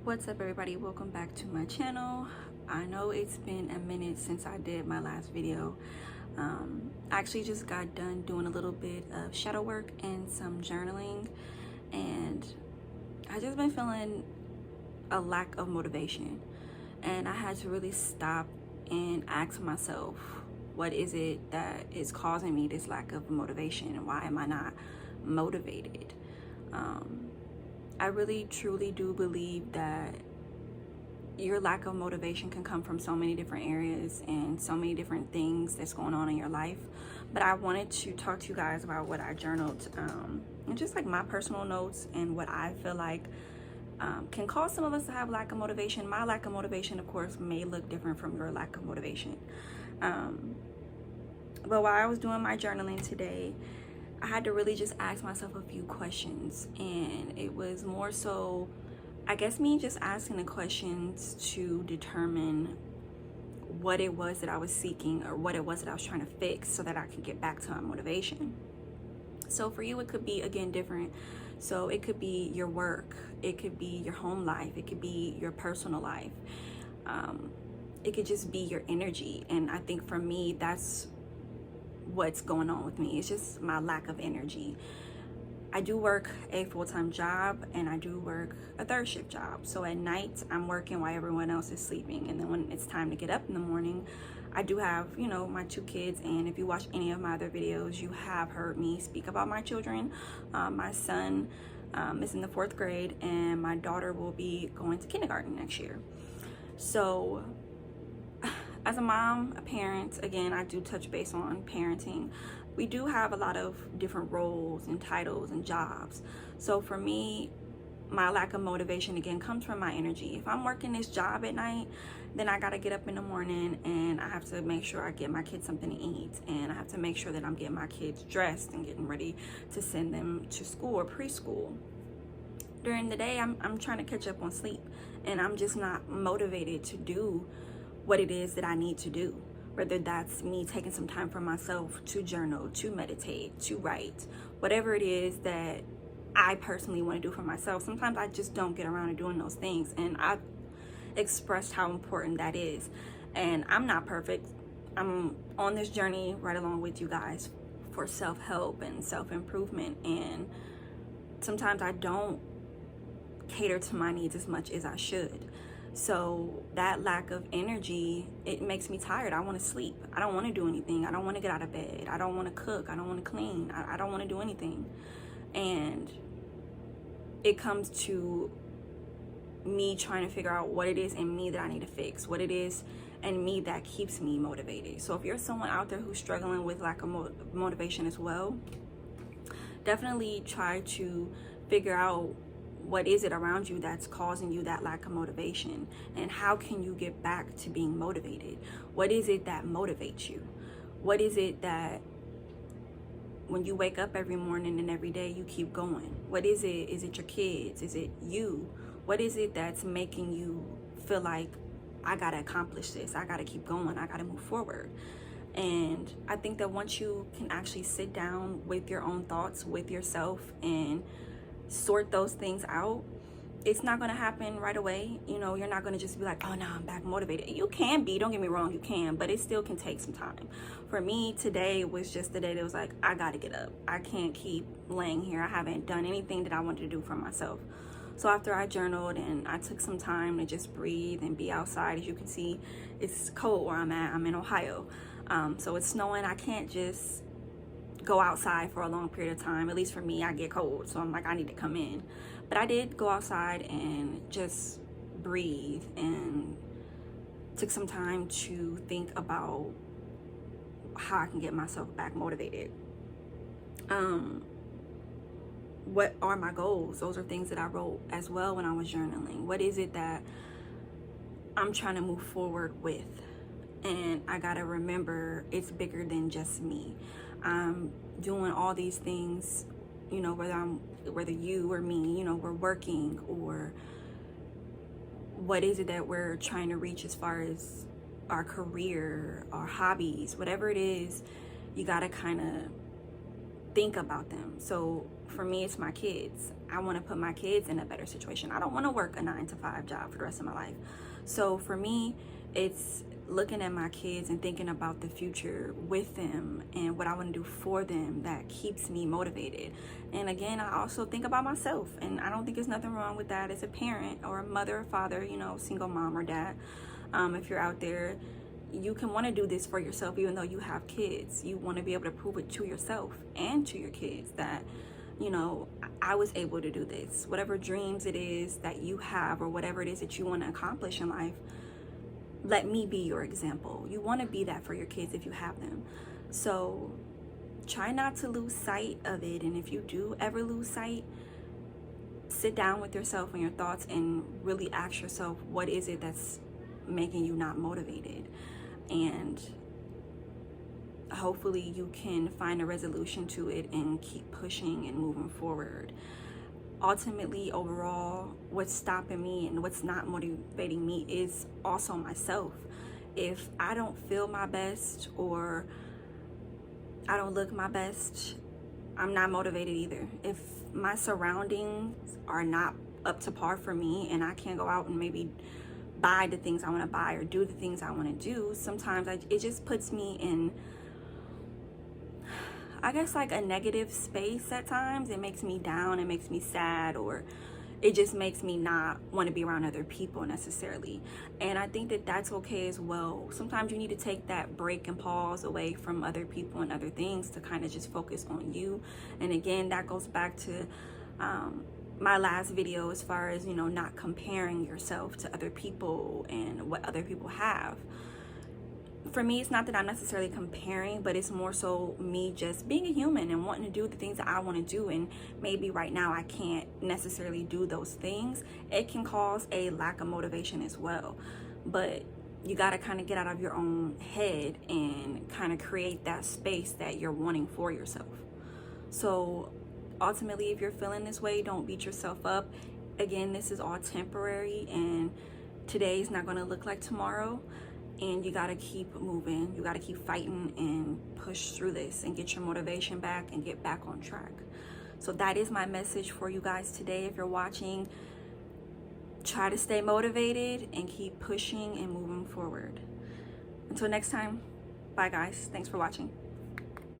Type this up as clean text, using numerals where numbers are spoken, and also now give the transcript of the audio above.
What's up, everybody? Welcome back to my channel. I know it's been a minute since I did my last video. I actually just got done doing a little bit of shadow work and some journaling, and I just been feeling a lack of motivation, and I had to really stop and ask myself, what is it that is causing me this lack of motivation, and why am I not motivated? I really truly do believe that your lack of motivation can come from so many different areas and so many different things that's going on in your life. But I wanted to talk to you guys about what I journaled, and just like my personal notes and what I feel like can cause some of us to have lack of motivation. My lack of motivation, of course, may look different from your lack of motivation. But while I was doing my journaling today, I had to really just ask myself a few questions, and it was more so, I guess, me just asking the questions to determine what it was that I was seeking, or what it was that I was trying to fix, so that I could get back to my motivation. So for you, it could be, again, different. So it could be your work, it could be your home life, it could be your personal life, it could just be your energy. And I think for me, that's what's going on with me. It's just my lack of energy. I do work a full-time job, and I do work a third shift job. So at night I'm working while everyone else is sleeping, and then when it's time to get up in the morning, I do have, my 2 kids. And if you watch any of my other videos, you have heard me speak about my children. My son is in the 4th grade, and my daughter will be going to kindergarten next year. So as a mom, a parent, again, I do touch base on parenting. We do have a lot of different roles and titles and jobs. So for me, my lack of motivation, again, comes from my energy. If I'm working this job at night, then I gotta get up in the morning, and I have to make sure I get my kids something to eat, and I have to make sure that I'm getting my kids dressed and getting ready to send them to school or preschool. During the day, I'm trying to catch up on sleep, and I'm just not motivated to do what it is that I need to do. Whether that's me taking some time for myself to journal, to meditate, to write, whatever it is that I personally want to do for myself. Sometimes I just don't get around to doing those things, and I've expressed how important that is. And I'm not perfect. I'm on this journey right along with you guys for self-help and self-improvement, and sometimes I don't cater to my needs as much as I should. So that lack of energy, it makes me tired. I want to sleep. I don't want to do anything. I don't want to get out of bed. I don't want to cook. I don't want to clean. I don't want to do anything. And it comes to me trying to figure out what it is in me that I need to fix, what it is in me that keeps me motivated. So if you're someone out there who's struggling with lack of motivation as well, definitely try to figure out what is it around you that's causing you that lack of motivation, and how can you get back to being motivated? What is it that motivates you? What is it that when you wake up every morning and every day you keep going? What is it? Is it your kids? Is it you? What is it that's making you feel like, I gotta accomplish this, I gotta keep going, I gotta move forward? And I think that once you can actually sit down with your own thoughts, with yourself, and sort those things out, it's not going to happen right away. You're not going to just be like, oh no, I'm back motivated. You can be, don't get me wrong, you can, but it still can take some time. For me, today was just the day that was like, I got to get up. I can't keep laying here. I haven't done anything that I wanted to do for myself. So after I journaled and I took some time to just breathe and be outside, as you can see, it's cold where I'm at. I'm in Ohio. So it's snowing. I can't just go outside for a long period of time. At least for me, I get cold, so I'm like, I need to come in. But I did go outside and just breathe, and took some time to think about how I can get myself back motivated. What are my goals? Those are things that I wrote as well when I was journaling. What is it that I'm trying to move forward with? And I gotta remember, it's bigger than just me. I'm doing all these things, whether you or me, we're working, or what is it that we're trying to reach as far as our career, our hobbies, whatever it is, you gotta kind of think about them. So for me, it's my kids. I want to put my kids in a better situation. I don't want to work a 9-to-5 job for the rest of my life. So for me, it's looking at my kids and thinking about the future with them and what I want to do for them that keeps me motivated. And again, I also think about myself, and I don't think there's nothing wrong with that as a parent or a mother or father, you know, single mom or dad. If you're out there, you can want to do this for yourself. Even though you have kids, you want to be able to prove it to yourself and to your kids that, you know, I was able to do this. Whatever dreams it is that you have, or whatever it is that you want to accomplish in life, let me be your example. You want to be that for your kids if you have them. So try not to lose sight of it. And if you do ever lose sight, sit down with yourself and your thoughts and really ask yourself, what is it that's making you not motivated? And hopefully you can find a resolution to it and keep pushing and moving forward. Ultimately, overall, what's stopping me and what's not motivating me is also myself. If I don't feel my best or I don't look my best, I'm not motivated either. If my surroundings are not up to par for me and I can't go out and maybe buy the things I want to buy or do the things I want to do, sometimes it just puts me in, I guess, like a negative space at times. It makes me down, it makes me sad, or it just makes me not want to be around other people necessarily. And I think that that's okay as well. Sometimes you need to take that break and pause away from other people and other things to kind of just focus on you. And again, that goes back to my last video as far as, you know, not comparing yourself to other people and what other people have. For me, it's not that I'm necessarily comparing, but it's more so me just being a human and wanting to do the things that I want to do. And maybe right now I can't necessarily do those things. It can cause a lack of motivation as well. But you got to kind of get out of your own head and kind of create that space that you're wanting for yourself. So ultimately, if you're feeling this way, don't beat yourself up. Again, this is all temporary, and today's not going to look like tomorrow. And you got to keep moving. You got to keep fighting and push through this and get your motivation back and get back on track. So that is my message for you guys today. If you're watching, try to stay motivated and keep pushing and moving forward. Until next time, bye guys. Thanks for watching.